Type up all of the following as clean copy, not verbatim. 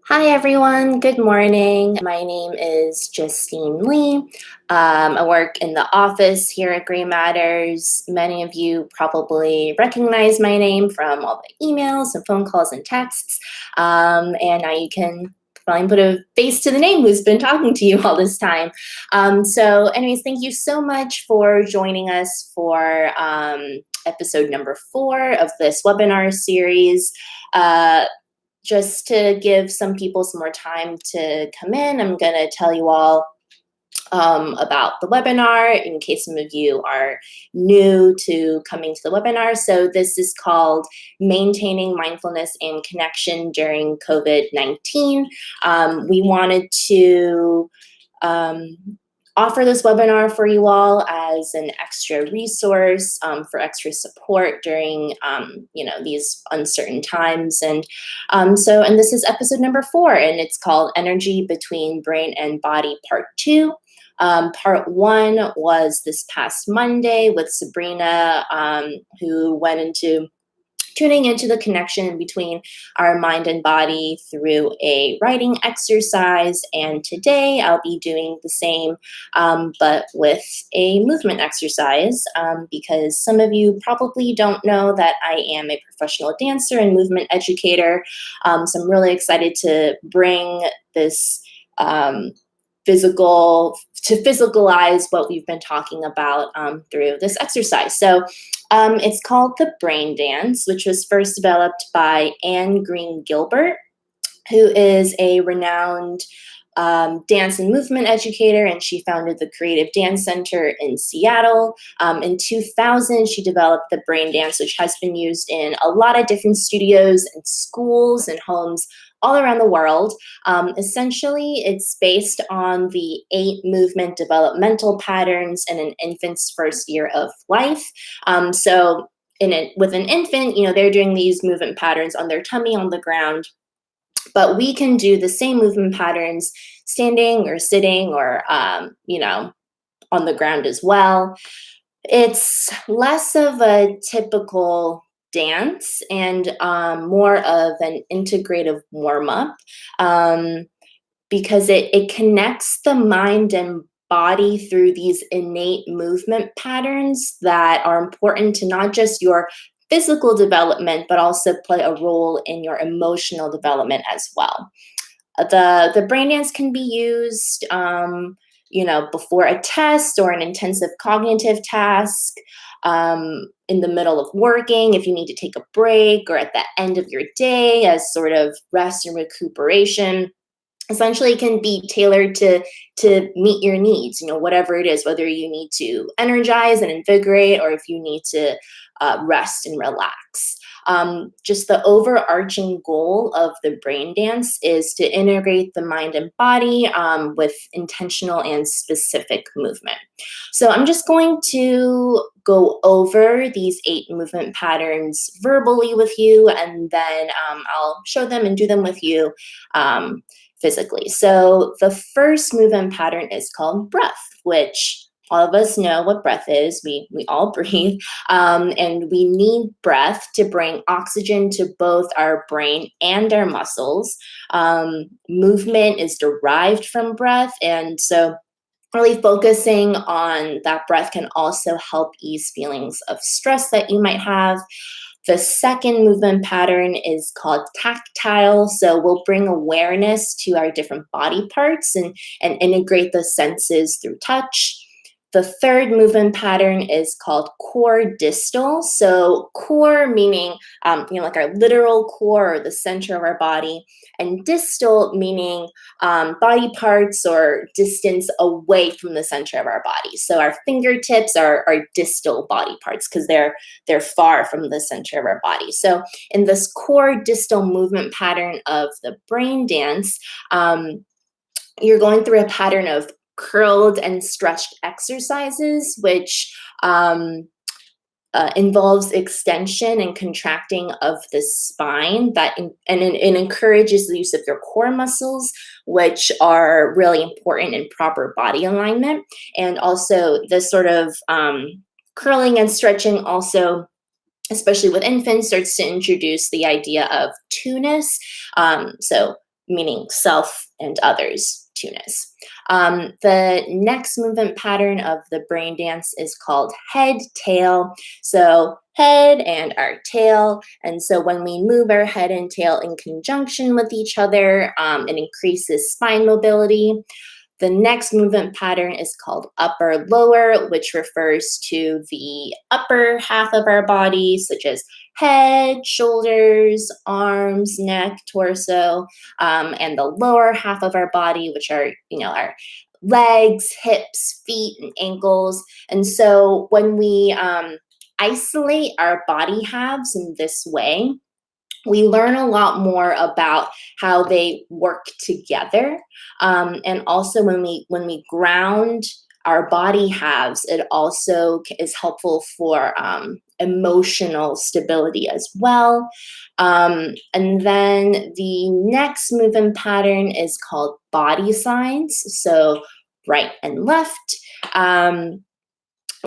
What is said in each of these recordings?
Hi, everyone. Good morning. My name is Justine Lee. I work in the office here at Gray Matters. Many of you probably recognize my name from all the emails and phone calls and texts. And now you can probably put a face to the name who's been talking to you all this time. Anyways, thank you so much for joining us for episode number 4 of this webinar series. Just to give some people some more time to come in, I'm going to tell you all about the webinar in case some of you are new to coming to the webinar. So this is called Maintaining Mindfulness and Connection During COVID-19. We wanted to offer this webinar for you all as an extra resource for extra support during these uncertain times. And this is episode number 4, and it's called Energy Between Brain and Body Part 2. Part 1 was this past Monday with Sabrina, who went into tuning into the connection between our mind and body through a writing exercise. And today I'll be doing the same, but with a movement exercise, because some of you probably don't know that I am a professional dancer and movement educator. So I'm really excited to bring this physicalize what we've been talking about through this exercise. So it's called the BrainDance, which was first developed by Anne Green Gilbert, who is a renowned dance and movement educator, and she founded the Creative Dance Center in Seattle. In 2000, she developed the BrainDance, which has been used in a lot of different studios and schools and homes all around the world. Essentially, it's based on the 8 movement developmental patterns in an infant's first year of life. With an infant, they're doing these movement patterns on their tummy on the ground, but we can do the same movement patterns standing or sitting or, on the ground as well. It's less of a typical dance and more of an integrative warm-up, because it connects the mind and body through these innate movement patterns that are important to not just your physical development, but also play a role in your emotional development as well. The brain dance can be used before a test or an intensive cognitive task, in the middle of working, if you need to take a break, or at the end of your day as sort of rest and recuperation. Essentially, it can be tailored to meet your needs, whatever it is, whether you need to energize and invigorate, or if you need to rest and relax. Just the overarching goal of the brain dance is to integrate the mind and body with intentional and specific movement. So I'm just going to go over these 8 movement patterns verbally with you, and then I'll show them and do them with you physically. So the first movement pattern is called breath, which all of us know what breath is. We all breathe, and we need breath to bring oxygen to both our brain and our muscles. Movement is derived from breath, and so really focusing on that breath can also help ease feelings of stress that you might have. The second movement pattern is called tactile. So we'll bring awareness to our different body parts and integrate the senses through touch. The third movement pattern is called core distal. So core meaning, like our literal core or the center of our body, and distal meaning body parts or distance away from the center of our body. So our fingertips are distal body parts because they're far from the center of our body. So in this core distal movement pattern of the brain dance, you're going through a pattern of curled and stretched exercises, which involves extension and contracting of the spine, and it encourages the use of your core muscles, which are really important in proper body alignment. And also this sort of curling and stretching also, especially with infants, starts to introduce the idea of two-ness. So meaning self and others, two-ness. The next movement pattern of the brain dance is called head tail. So head and our tail. And so when we move our head and tail in conjunction with each other, it increases spine mobility. The next movement pattern is called upper lower, which refers to the upper half of our body, such as head, shoulders, arms, neck, torso, and the lower half of our body, which are, our legs, hips, feet, and ankles. And so when we isolate our body halves in this way, we learn a lot more about how they work together, and also when we ground our body halves, it also is helpful for emotional stability as well. And then the next movement pattern is called body signs, so right and left.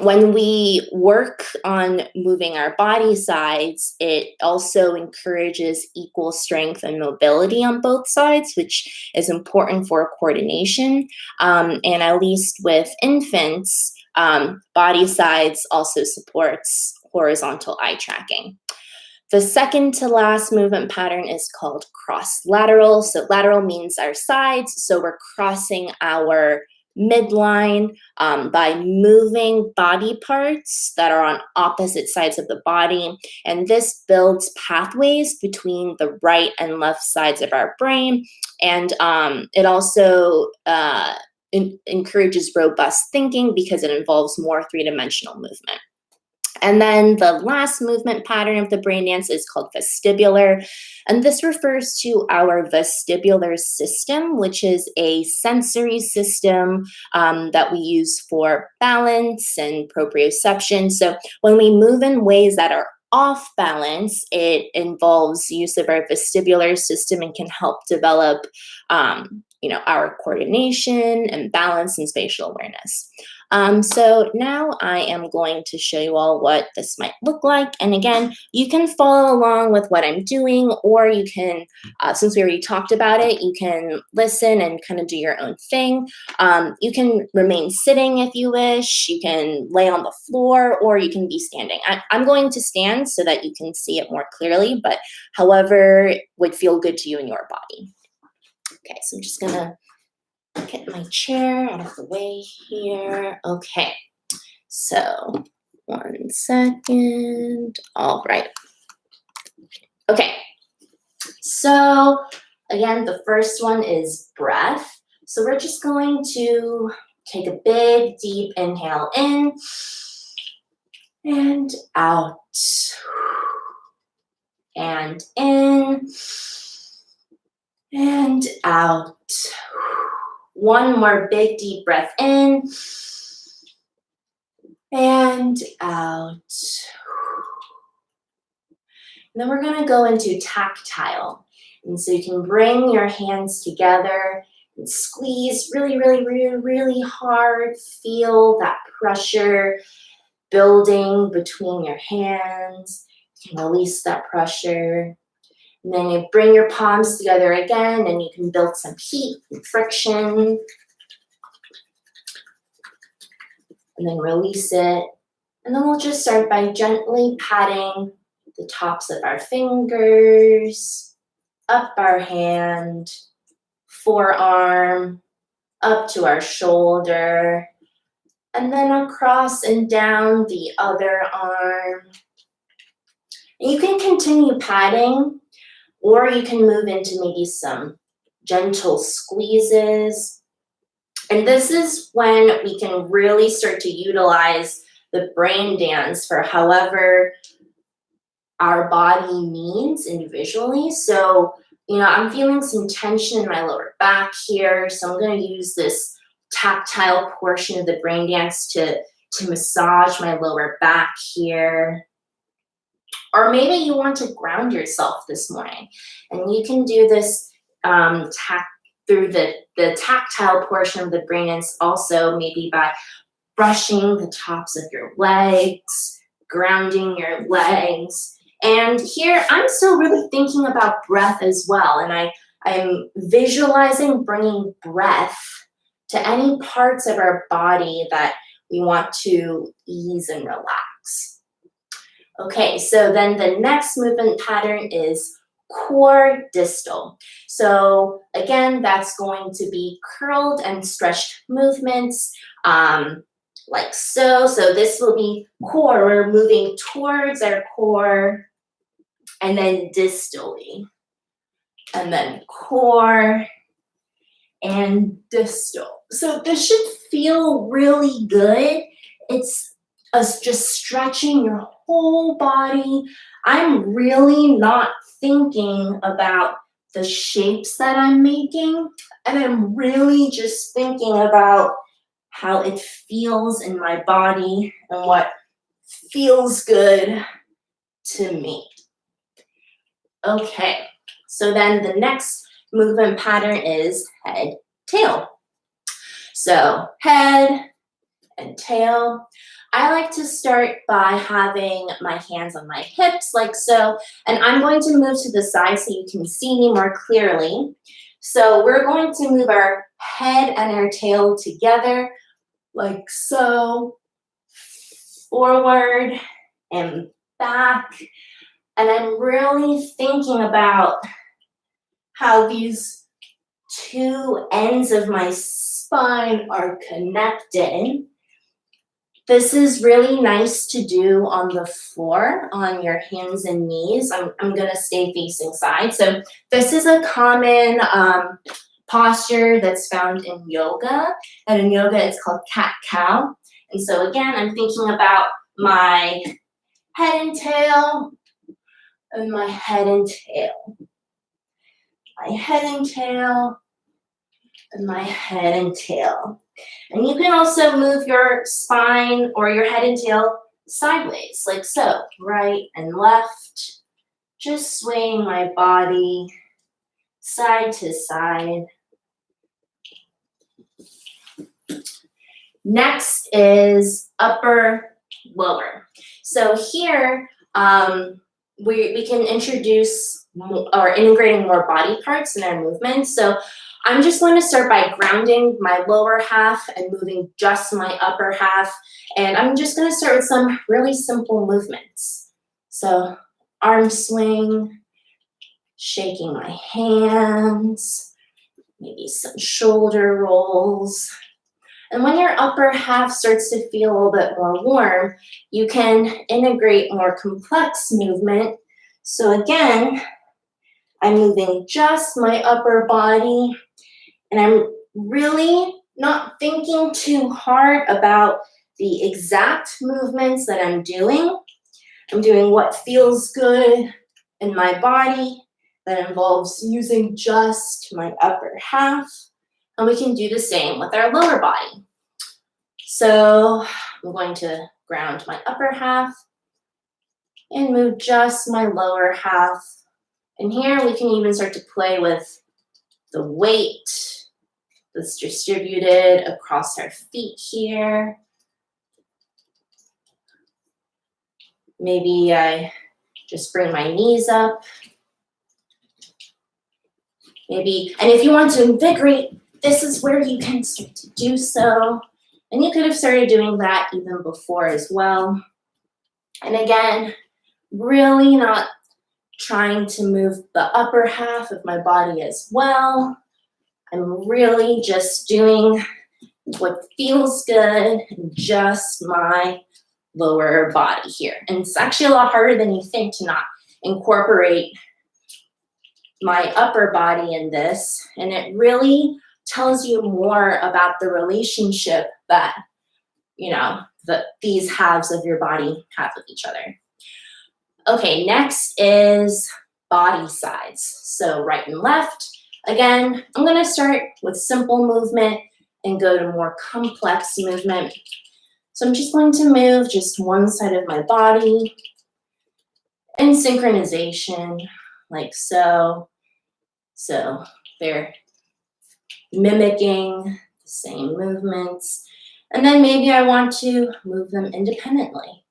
When we work on moving our body sides, it also encourages equal strength and mobility on both sides, which is important for coordination. And at least with infants, body sides also supports horizontal eye tracking. The second to last movement pattern is called cross-lateral. So lateral means our sides, so we're crossing our midline by moving body parts that are on opposite sides of the body. And this builds pathways between the right and left sides of our brain. And it also encourages robust thinking because it involves more three-dimensional movement. And then the last movement pattern of the brain dance is called vestibular. And this refers to our vestibular system, which is a sensory system that we use for balance and proprioception. So when we move in ways that are off balance, it involves use of our vestibular system and can help develop our coordination and balance and spatial awareness. So now I am going to show you all what this might look like. And again, you can follow along with what I'm doing, or you can, since we already talked about it, you can listen and kind of do your own thing. You can remain sitting if you wish. You can lay on the floor, or you can be standing. I'm going to stand so that you can see it more clearly, but however would feel good to you in your body. Okay, so I'm just gonna get my chair out of the way here. Okay, so 1 second. All right. Okay, so again, the first one is breath. So we're just going to take a big, deep inhale in and out. And in and out. One more big deep breath in and out. And then we're going to go into tactile. And so you can bring your hands together and squeeze really, really, really, really hard. Feel that pressure building between your hands. You can release that pressure. And then you bring your palms together again, and you can build some heat and friction. And then release it. And then we'll just start by gently patting the tops of our fingers, up our hand, forearm, up to our shoulder, and then across and down the other arm. And you can continue patting, or you can move into maybe some gentle squeezes. And this is when we can really start to utilize the brain dance for however our body needs individually. So, I'm feeling some tension in my lower back here. So I'm going to use this tactile portion of the brain dance to massage my lower back here. Or maybe you want to ground yourself this morning, and you can do this through the tactile portion of the brain dance also, maybe by brushing the tops of your legs, grounding your legs. And here, I'm still really thinking about breath as well, and I I'm visualizing bringing breath to any parts of our body that we want to ease and relax. Okay, so then the next movement pattern is core distal. So again, that's going to be curled and stretched movements, like so. So this will be core. We're moving towards our core, and then distally, and then core and distal. So this should feel really good. It's us just stretching your whole body. I'm really not thinking about the shapes that I'm making, and I'm really just thinking about how it feels in my body and what feels good to me. Okay, so then the next movement pattern is head, tail. So head and tail. I like to start by having my hands on my hips like so, and I'm going to move to the side so you can see me more clearly. So we're going to move our head and our tail together like so, forward and back. And I'm really thinking about how these two ends of my spine are connected. This is really nice to do on the floor, on your hands and knees. I'm gonna stay facing side. So this is a common posture that's found in yoga. And in yoga, it's called cat-cow. And so again, I'm thinking about my head and tail, and my head and tail. My head and tail, and my head and tail. And you can also move your spine or your head and tail sideways, like so, right and left. Just swaying my body side to side. Next is upper, lower. So here, we can introduce or integrating more body parts in our movement. So I'm just going to start by grounding my lower half and moving just my upper half. And I'm just going to start with some really simple movements. So arm swing, shaking my hands, maybe some shoulder rolls. And when your upper half starts to feel a little bit more warm, you can integrate more complex movement. So again, I'm moving just my upper body, and I'm really not thinking too hard about the exact movements that I'm doing. I'm doing what feels good in my body that involves using just my upper half. And we can do the same with our lower body. So I'm going to ground my upper half and move just my lower half. And here we can even start to play with the weight that's distributed across our feet here. Maybe I just bring my knees up. Maybe, and if you want to invigorate, this is where you can start to do so. And you could have started doing that even before as well. And again, really not trying to move the upper half of my body as well. I'm really just doing what feels good in just my lower body here. And it's actually a lot harder than you think to not incorporate my upper body in this. And it really tells you more about the relationship that, these halves of your body have with each other. Okay, next is body sides. So right and left. Again, I'm gonna start with simple movement and go to more complex movement. So I'm just going to move just one side of my body in synchronization, like so. So they're mimicking the same movements. And then maybe I want to move them independently.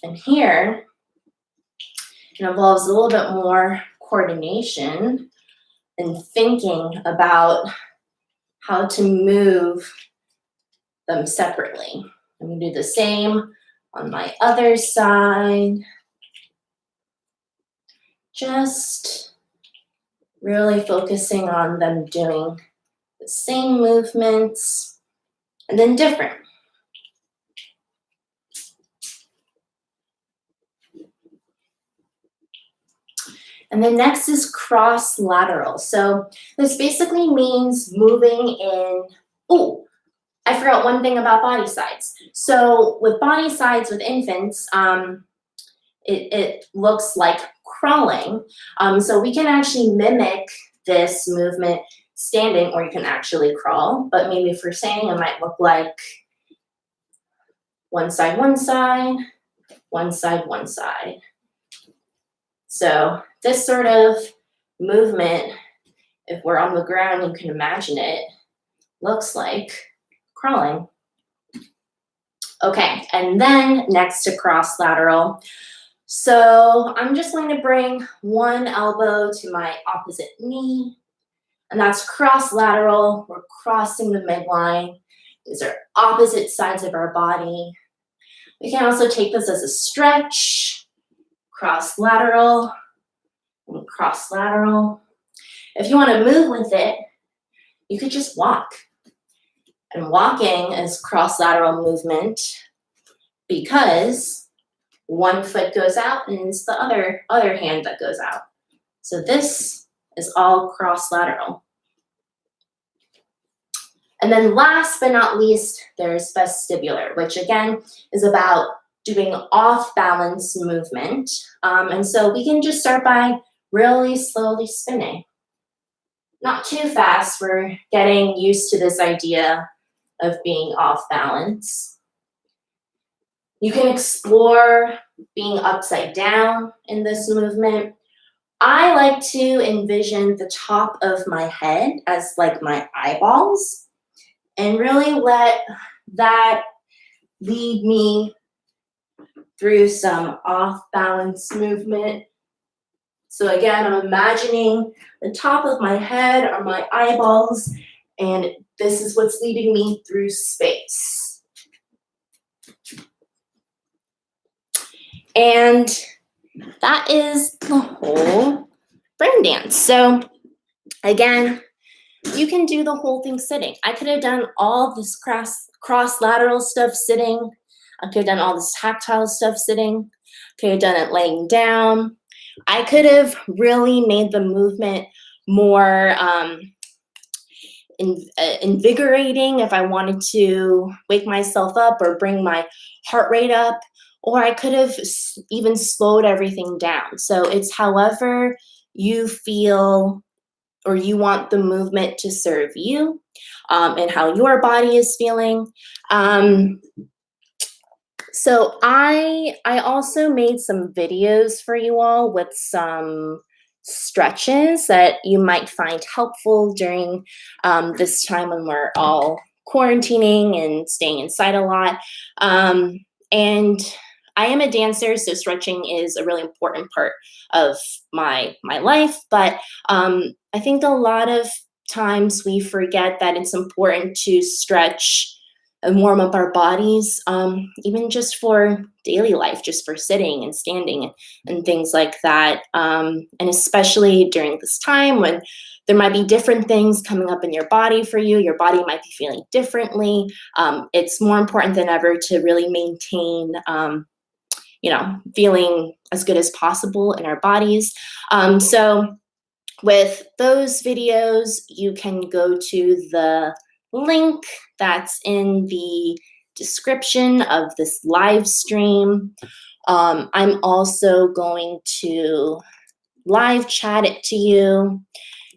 And here, it involves a little bit more coordination. and thinking about how to move them separately. I'm going to do the same on my other side. Just really focusing on them doing the same movements and then different. And then next is cross lateral. So this basically means moving in, oh, I forgot one thing about body sides. So with body sides with infants, it looks like crawling. So we can actually mimic this movement standing, or you can actually crawl, but maybe for saying, it might look like one side, one side, one side, one side. So this sort of movement, if we're on the ground, you can imagine it, looks like crawling. Okay, and then next to cross lateral. So I'm just going to bring one elbow to my opposite knee, and that's cross lateral. We're crossing the midline. These are opposite sides of our body. We can also take this as a stretch, cross lateral, and cross lateral. If you want to move with it, you could just walk. And walking is cross lateral movement because one foot goes out and it's the other hand that goes out. So this is all cross lateral. And then last but not least, there's vestibular, which again is about doing off balance movement. And so we can just start by really slowly spinning. Not too fast, we're getting used to this idea of being off balance. You can explore being upside down in this movement. I like to envision the top of my head as like my eyeballs and really let that lead me through some off balance movement. So again, I'm imagining the top of my head are my eyeballs, and this is what's leading me through space. And that is the whole brain dance. So again, you can do the whole thing sitting. I could have done all this cross lateral stuff sitting. I could have done all this tactile stuff sitting. Could have done it laying down. I could have really made the movement more invigorating if I wanted to wake myself up or bring my heart rate up, or I could have even slowed everything down. So it's however you feel or you want the movement to serve you, and how your body is feeling. So I also made some videos for you all with some stretches that you might find helpful during this time when we're all quarantining and staying inside a lot. And I am a dancer, so stretching is a really important part of my life. But I think a lot of times we forget that it's important to stretch and warm up our bodies, even just for daily life, just for sitting and standing and things like that. And especially during this time when there might be different things coming up in your body for you, your body might be feeling differently. It's more important than ever to really maintain, feeling as good as possible in our bodies. So with those videos, you can go to the link that's in the description of this live stream. I'm also going to live chat it to you.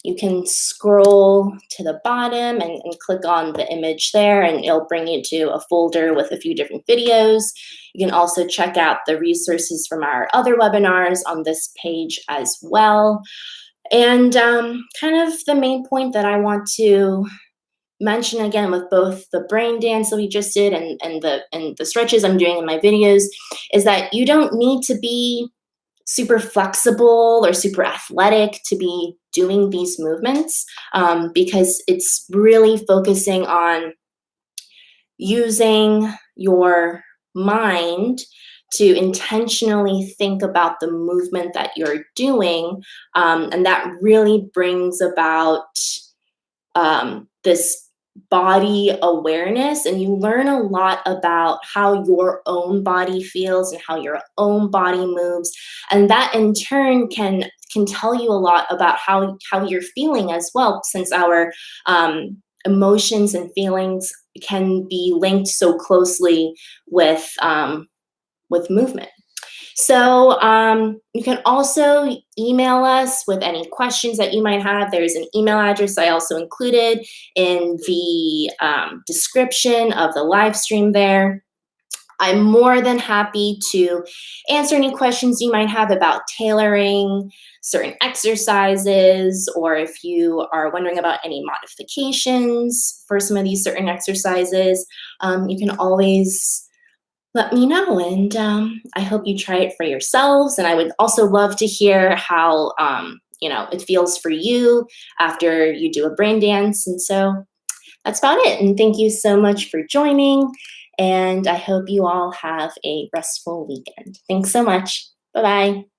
You can scroll to the bottom and click on the image there, and it'll bring you to a folder with a few different videos. You can also check out the resources from our other webinars on this page as well. And kind of the main point that I want to mention again with both the brain dance that we just did and the stretches I'm doing in my videos is that you don't need to be super flexible or super athletic to be doing these movements, because it's really focusing on using your mind to intentionally think about the movement that you're doing. And that really brings about this body awareness, and you learn a lot about how your own body feels and how your own body moves, and that in turn can tell you a lot about how you're feeling as well, since our emotions and feelings can be linked so closely with movement. So you can also email us with any questions that you might have. There's an email address I also included in the description of the live stream there. I'm more than happy to answer any questions you might have about tailoring certain exercises, or if you are wondering about any modifications for some of these certain exercises, you can always let me know. And I hope you try it for yourselves. And I would also love to hear how it feels for you after you do a brain dance. And so that's about it. And thank you so much for joining. And I hope you all have a restful weekend. Thanks so much. Bye bye.